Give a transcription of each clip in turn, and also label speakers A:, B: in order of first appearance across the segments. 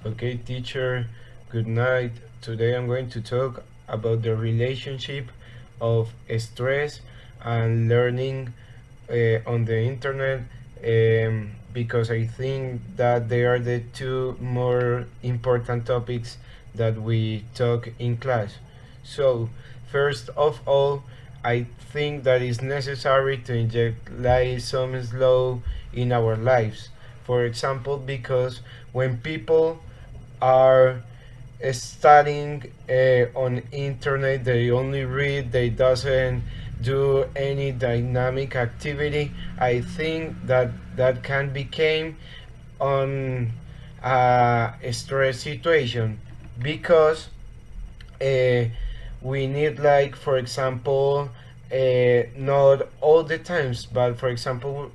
A: Okay, teacher, good night. Today I'm going to talk about the relationship of stress and learning on the internet, because I think that they are the two more important topics that we talk in class. So, first of all, I think that it's necessary to inject like some slow in our lives. For example, because when people are studying on internet, they only read, they doesn't do any dynamic activity. I think that that can become on a stress situation, because uh, we need, like, for example, not all the times, but for example,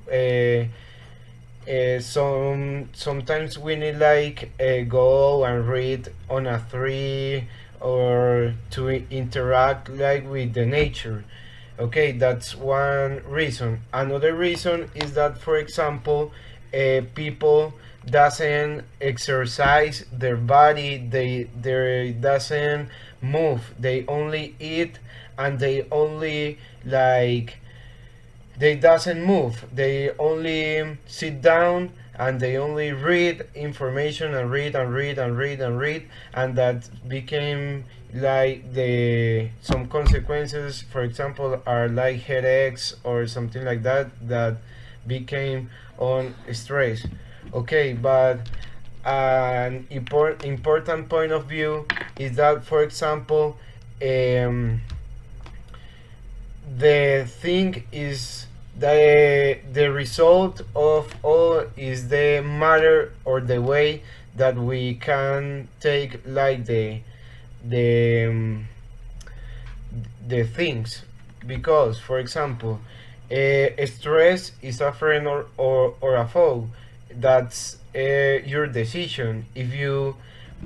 A: sometimes we need, like, go and read on a tree, or to interact like with the nature. Okay, that's one reason. Another reason is that, for example, people doesn't exercise their body, they doesn't move, they only eat, and they only, like, they doesn't move, they only sit down, and they only read information, and read and read and read and read, and that became like the some consequences, for example, are like headaches or something like that, that became on stress. Okay, but an important point of view is that, for example, um, the thing is, the result of all is the matter, or the way that we can take, like, the the things. Because, for example, stress is a friend, or a foe. That's your decision. If you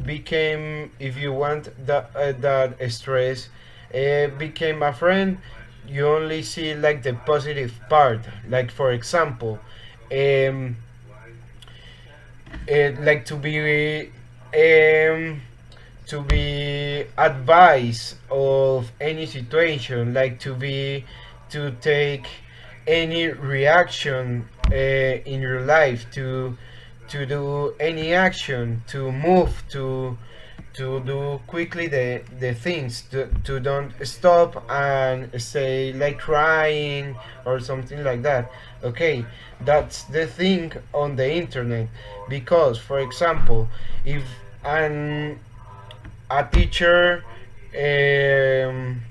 A: became, if you want that stress became a friend, you only see, like, the positive part. Like, for example, um, like, to be advised of any situation, like, to take any reaction in your life, to do any action, to move, to do quickly the things, to don't stop and say, like, crying or something like that. Okay, that's the thing on the internet. Because, for example, if an a teacher um,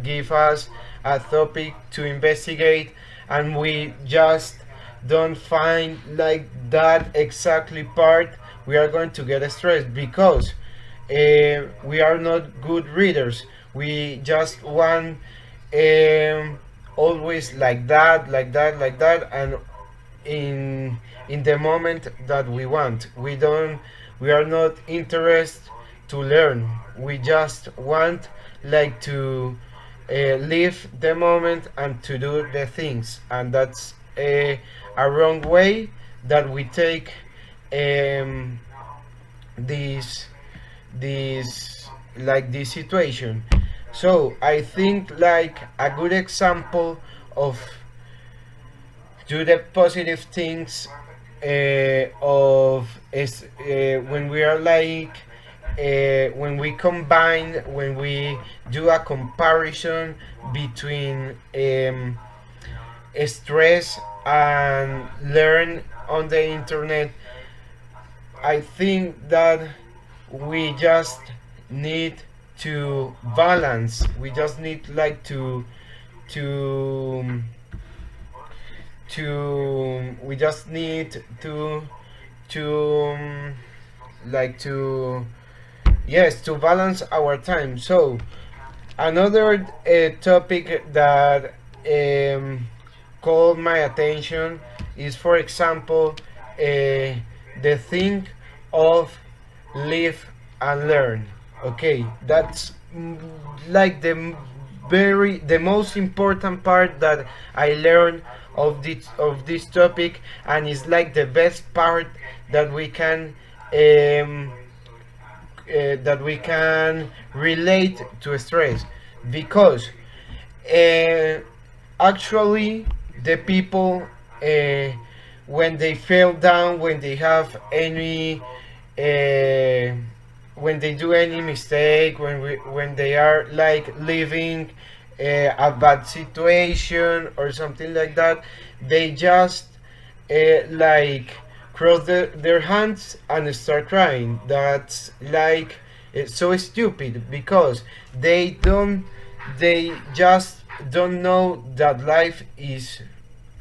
A: give us a topic to investigate, and we just don't find, like, that exactly part, we are going to get stressed, because we are not good readers. We just want, always, like that, like that, like that, and in the moment that we want, we are not interested to learn. We just want, like, to live the moment and to do the things, and that's a wrong way that we take um, this this situation. So I think, like, a good example of do the positive things of is when we are, like, when we combine, when we do a comparison between stress and learn on the internet. I think that we just need to balance. We just need, like, to we just need to like, to, yes, to balance our time. So another topic that called my attention is, for example, the thing of live and learn. Okay, that's like the most important part that I learned of this topic, and it's like the best part that we can um, that we can relate to stress, because uh, actually the people, uh, when they fell down, when they have any uh, when they do any mistake, when they are like living a bad situation or something like that, they just like cross their hands and start crying. That's like so stupid, because they just don't know that life is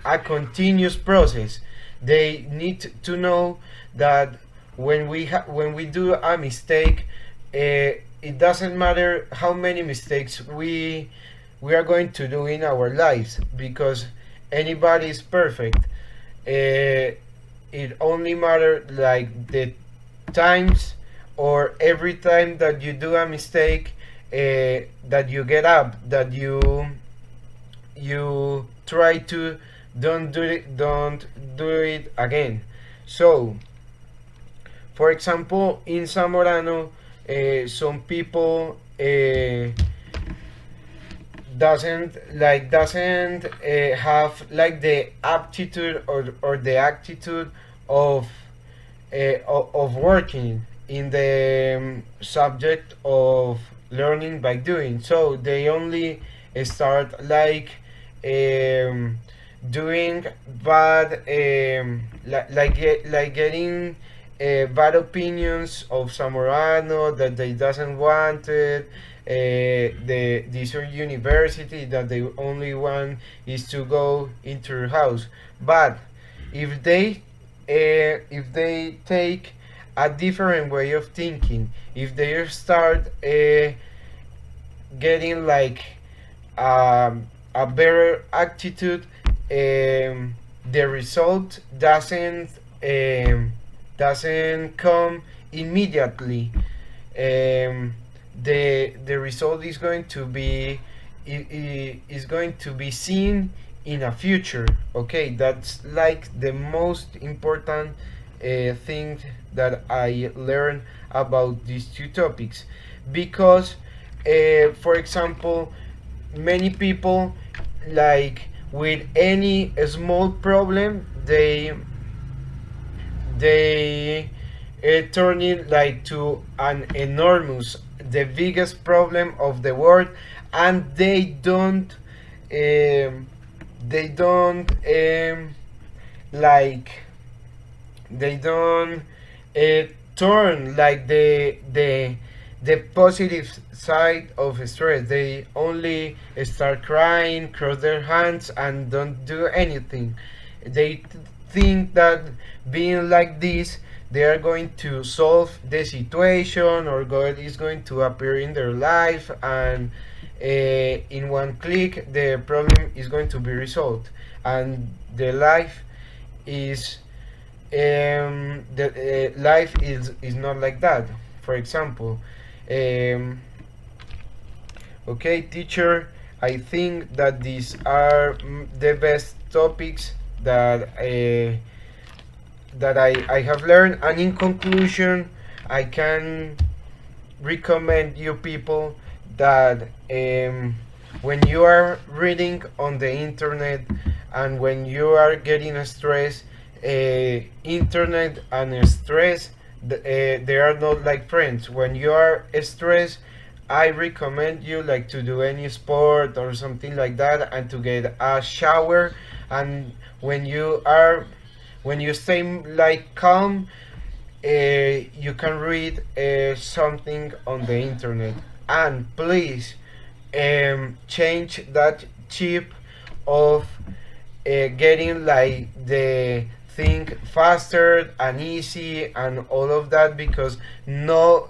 A: a continuous process. They need to know that when we do a mistake, it doesn't matter how many mistakes we are going to do in our lives, because anybody is perfect. It only matters like the times, or every time that you do a mistake, that you get up, that you try to don't do it again. So for example, in Zamorano, some people doesn't have like the aptitude or the attitude of of working in the subject of learning by doing. So they only start um, doing bad, like getting bad opinions of Zamorano, that they doesn't want it. This university, that they only want is to go into your house. But if they take a different way of thinking, if they start getting like a better attitude, the result doesn't come immediately. The result is going to be is going to be seen in a future. Okay, that's like the most important thing that I learned about these two topics, because for example, many people, like with any small problem, they turn it like to an enormous, the biggest problem of the world, and they don't like they don't uh, turn like the positive side of stress. They only start crying, cross their hands, and don't do anything. They think that being like this, they are going to solve the situation, or God is going to appear in their life, and in one click the problem is going to be resolved, and the life is the life is not like that. For example, okay, teacher, I think that these are the best topics that I have learned, and in conclusion, I can recommend you people that when you are reading on the internet, and when you are getting stressed, internet and stress, they are not like friends. When you are stressed, I recommend you like to do any sport or something like that, and to get a shower. And when you stay like calm, you can read something on the internet. And please change that chip of getting like the think faster and easy and all of that, because not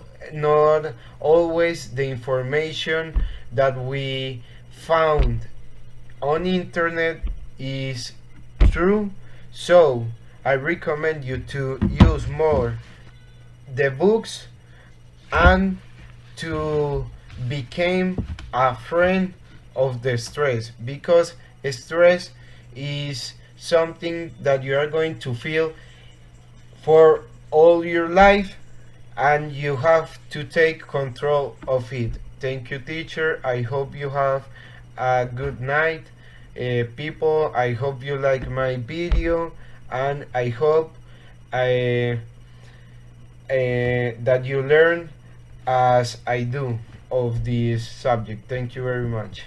A: always the information that we found on internet is true. So I recommend you to use more the books, and to become a friend of the stress, because stress is something that you are going to feel for all your life, and you have to take control of it. Thank you, teacher. I hope you have a good night. People, I hope you like my video, and I hope I, that you learn as I do of this subject. Thank you very much.